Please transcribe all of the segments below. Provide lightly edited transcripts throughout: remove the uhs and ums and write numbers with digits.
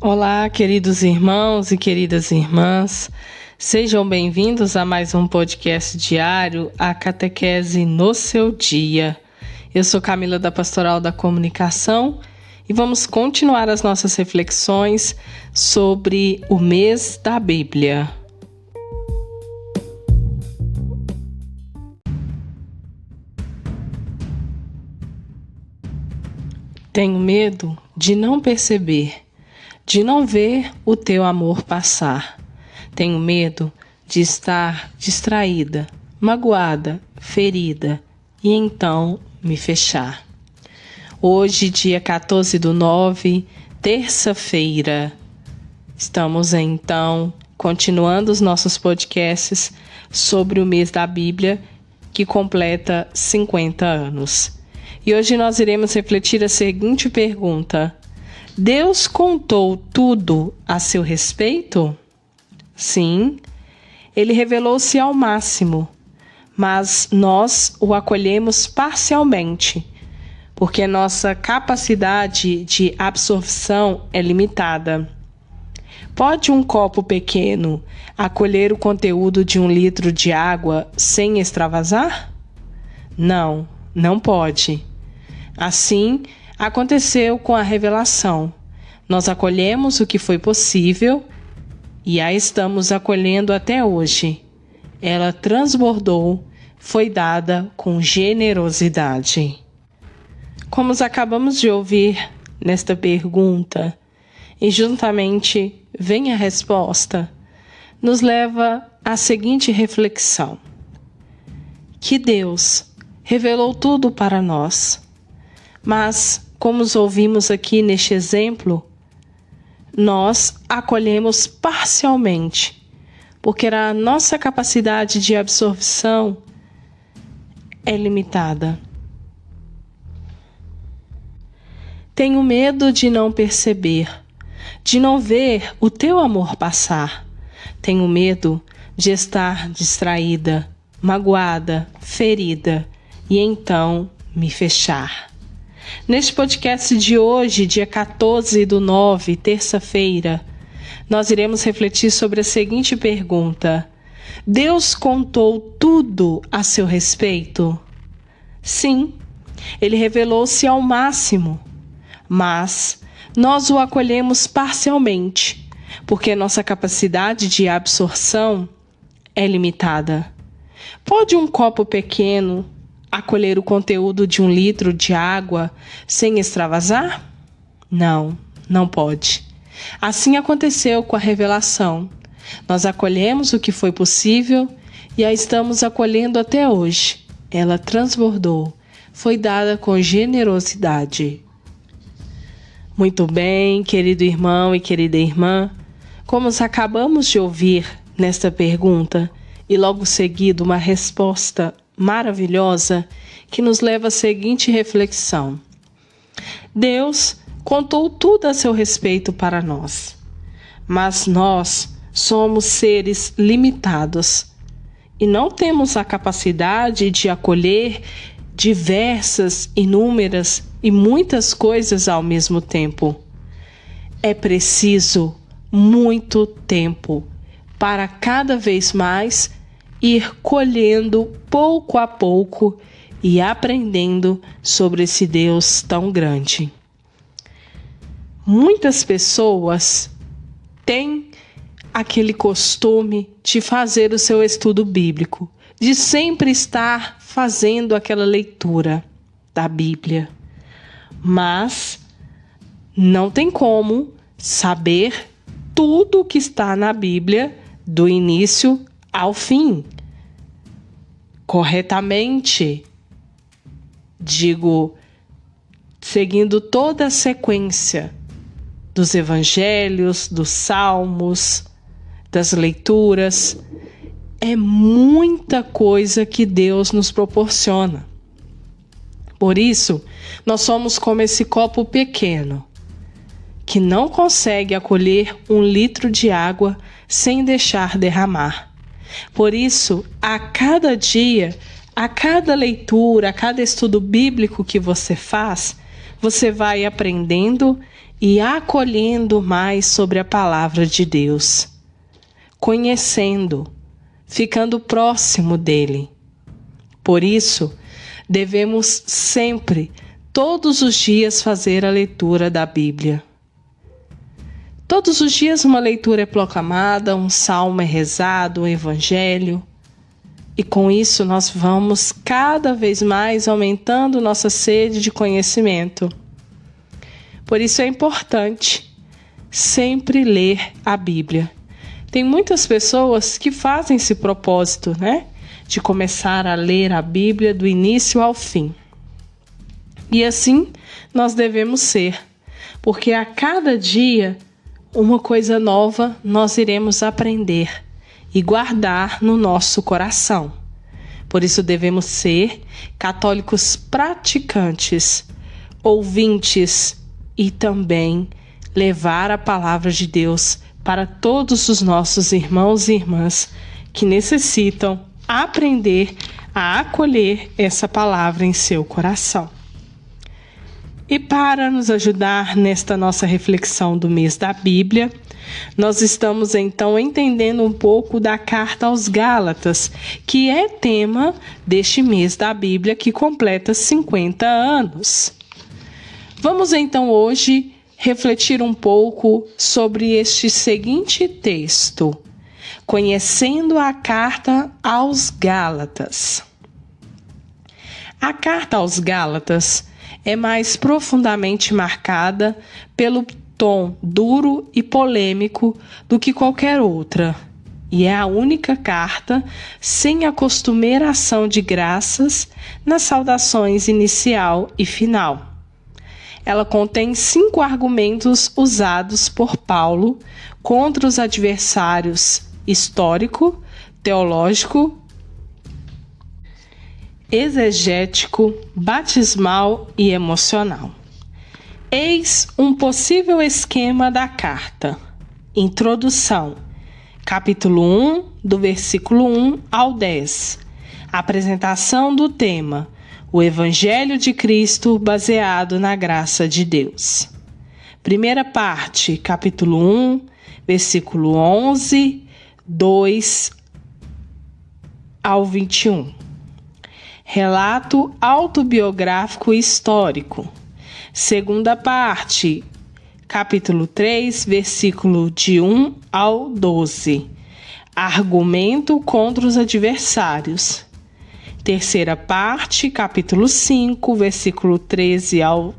Olá, queridos irmãos e queridas irmãs, sejam bem-vindos a mais um podcast diário, a Catequese no seu dia. Eu sou Camila da Pastoral da Comunicação e vamos continuar as nossas reflexões sobre o mês da Bíblia. Tenho medo de não perceber, de não ver o teu amor passar. Tenho medo de estar distraída, magoada, ferida e então me fechar. Hoje, dia 14/9, terça-feira, estamos então continuando os nossos podcasts sobre o mês da Bíblia que completa 50 anos. E hoje nós iremos refletir a seguinte pergunta: Deus contou tudo a seu respeito? Sim, ele revelou-se ao máximo, mas nós o acolhemos parcialmente, porque nossa capacidade de absorção é limitada. Pode um copo pequeno acolher o conteúdo de 1 litro de água sem extravasar? Não, não pode. Assim, aconteceu com a revelação. Nós acolhemos o que foi possível e a estamos acolhendo até hoje. Ela transbordou, foi dada com generosidade. Como acabamos de ouvir nesta pergunta, e juntamente vem a resposta, nos leva à seguinte reflexão: que Deus revelou tudo para nós, mas, como ouvimos aqui neste exemplo, nós acolhemos parcialmente, porque a nossa capacidade de absorção é limitada. Tenho medo de não perceber, de não ver o teu amor passar. Tenho medo de estar distraída, magoada, ferida e então me fechar. Neste podcast de hoje, dia 14/9, terça-feira, nós iremos refletir sobre a seguinte pergunta: Deus contou tudo a seu respeito? Sim, ele revelou-se ao máximo, mas nós o acolhemos parcialmente, porque nossa capacidade de absorção é limitada. Pode um copo pequeno acolher o conteúdo de 1 litro de água sem extravasar? Não, não pode. Assim aconteceu com a revelação. Nós acolhemos o que foi possível e a estamos acolhendo até hoje. Ela transbordou, foi dada com generosidade. Muito bem, querido irmão e querida irmã, como acabamos de ouvir nesta pergunta e logo seguido uma resposta maravilhosa que nos leva à seguinte reflexão: Deus contou tudo a seu respeito para nós, mas nós somos seres limitados e não temos a capacidade de acolher diversas, inúmeras e muitas coisas ao mesmo tempo. É preciso muito tempo para cada vez mais ir colhendo pouco a pouco e aprendendo sobre esse Deus tão grande. Muitas pessoas têm aquele costume de fazer o seu estudo bíblico, de sempre estar fazendo aquela leitura da Bíblia. Mas não tem como saber tudo o que está na Bíblia do início ao fim. Corretamente, digo, seguindo toda a sequência dos evangelhos, dos salmos, das leituras. É muita coisa que Deus nos proporciona. Por isso, nós somos como esse copo pequeno, que não consegue acolher 1 litro de água sem deixar derramar. Por isso, a cada dia, a cada leitura, a cada estudo bíblico que você faz, você vai aprendendo e acolhendo mais sobre a palavra de Deus, conhecendo, ficando próximo dele. Por isso, devemos sempre, todos os dias, fazer a leitura da Bíblia. Todos os dias uma leitura é proclamada, um salmo é rezado, um evangelho. E com isso nós vamos cada vez mais aumentando nossa sede de conhecimento. Por isso é importante sempre ler a Bíblia. Tem muitas pessoas que fazem esse propósito, de começar a ler a Bíblia do início ao fim. E assim nós devemos ser, porque a cada dia uma coisa nova nós iremos aprender e guardar no nosso coração. Por isso devemos ser católicos praticantes, ouvintes e também levar a palavra de Deus para todos os nossos irmãos e irmãs que necessitam aprender a acolher essa palavra em seu coração. E para nos ajudar nesta nossa reflexão do mês da Bíblia, nós estamos então entendendo um pouco da carta aos Gálatas, que é tema deste mês da Bíblia que completa 50 anos. Vamos então hoje refletir um pouco sobre este seguinte texto, conhecendo a carta aos Gálatas. A carta aos Gálatas é mais profundamente marcada pelo tom duro e polêmico do que qualquer outra, e é a única carta sem a costumeira ação de graças nas saudações inicial e final. Ela contém 5 argumentos usados por Paulo contra os adversários histórico, teológico, exegético, batismal e emocional. Eis um possível esquema da carta. Introdução. Capítulo 1, do versículo 1 ao 10. Apresentação do tema: o Evangelho de Cristo baseado na graça de Deus. Primeira parte, capítulo 1, versículo 11, 2 ao 21. Relato autobiográfico e histórico. Segunda parte, capítulo 3, versículo de 1 ao 12. Argumento contra os adversários. Terceira parte, capítulo 5, versículo 13 ao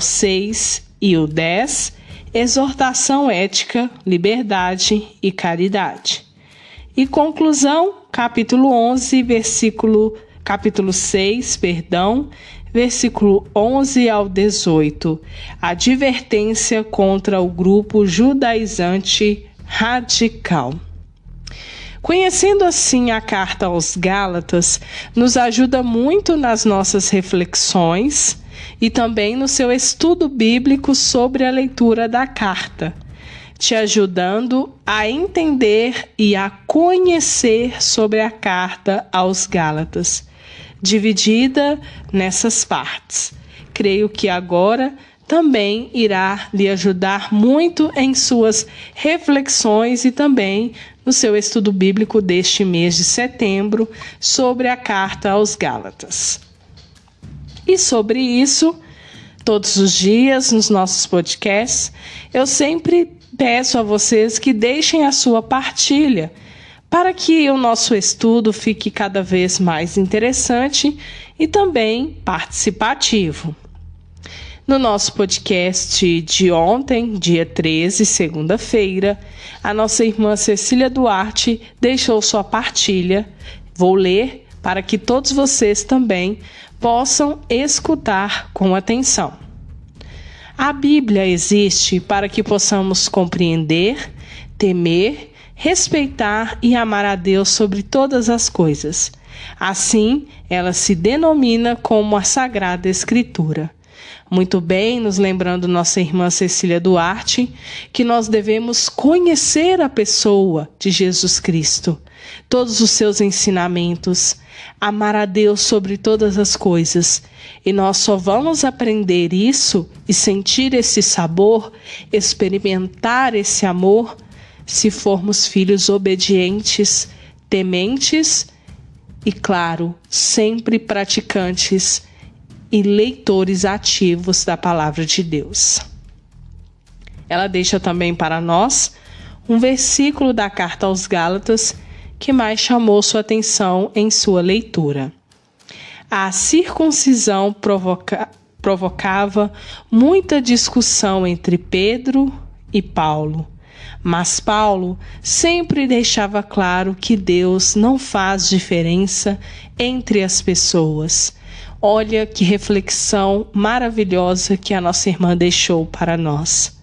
6 e o 10. Exortação ética, liberdade e caridade. E conclusão, capítulo 11, capítulo 6, versículo 11 ao 18. Advertência contra o grupo judaizante radical. Conhecendo assim a carta aos Gálatas, nos ajuda muito nas nossas reflexões e também no seu estudo bíblico sobre a leitura da carta, te ajudando a entender e a conhecer sobre a carta aos Gálatas, dividida nessas partes. Creio que agora também irá lhe ajudar muito em suas reflexões e também no seu estudo bíblico deste mês de setembro sobre a carta aos Gálatas. E sobre isso, todos os dias nos nossos podcasts, eu sempre peço a vocês que deixem a sua partilha para que o nosso estudo fique cada vez mais interessante e também participativo. No nosso podcast de ontem, dia 13, segunda-feira, a nossa irmã Cecília Duarte deixou sua partilha. Vou ler para que todos vocês também possam escutar com atenção. A Bíblia existe para que possamos compreender, temer, respeitar e amar a Deus sobre todas as coisas. Assim, ela se denomina como a Sagrada Escritura. Muito bem, nos lembrando nossa irmã Cecília Duarte, que nós devemos conhecer a pessoa de Jesus Cristo, todos os seus ensinamentos, amar a Deus sobre todas as coisas. E nós só vamos aprender isso e sentir esse sabor, experimentar esse amor, se formos filhos obedientes, tementes e, claro, sempre praticantes e leitores ativos da palavra de Deus. Ela deixa também para nós um versículo da carta aos Gálatas que mais chamou sua atenção em sua leitura. A circuncisão provocava muita discussão entre Pedro e Paulo, mas Paulo sempre deixava claro que Deus não faz diferença entre as pessoas. Olha que reflexão maravilhosa que a nossa irmã deixou para nós.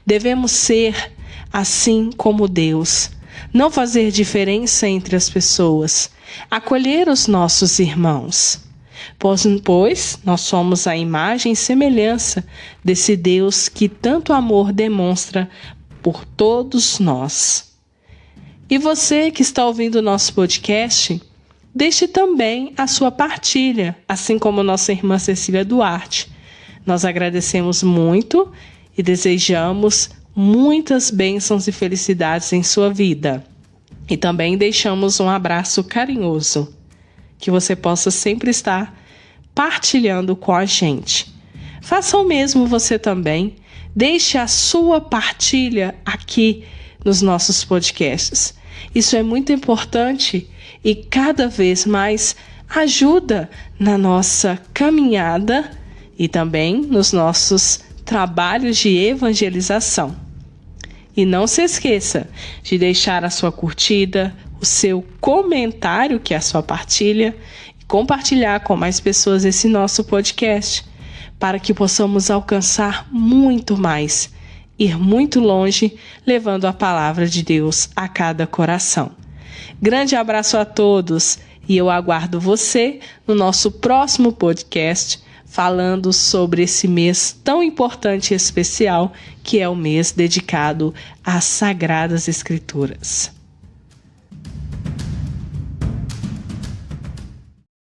Devemos ser assim como Deus, não fazer diferença entre as pessoas, acolher os nossos irmãos, pois nós somos a imagem e semelhança desse Deus que tanto amor demonstra por todos nós. E você que está ouvindo o nosso podcast, deixe também a sua partilha, assim como nossa irmã Cecília Duarte. Nós agradecemos muito e desejamos muitas bênçãos e felicidades em sua vida. E também deixamos um abraço carinhoso, que você possa sempre estar partilhando com a gente. Faça o mesmo você também. Deixe a sua partilha aqui nos nossos podcasts. Isso é muito importante e cada vez mais ajuda na nossa caminhada e também nos nossos trabalhos de evangelização. E não se esqueça de deixar a sua curtida, o seu comentário, que é a sua partilha, e compartilhar com mais pessoas esse nosso podcast, para que possamos alcançar muito mais, ir muito longe, levando a palavra de Deus a cada coração. Grande abraço a todos e eu aguardo você no nosso próximo podcast, falando sobre esse mês tão importante e especial, que é o mês dedicado às Sagradas Escrituras.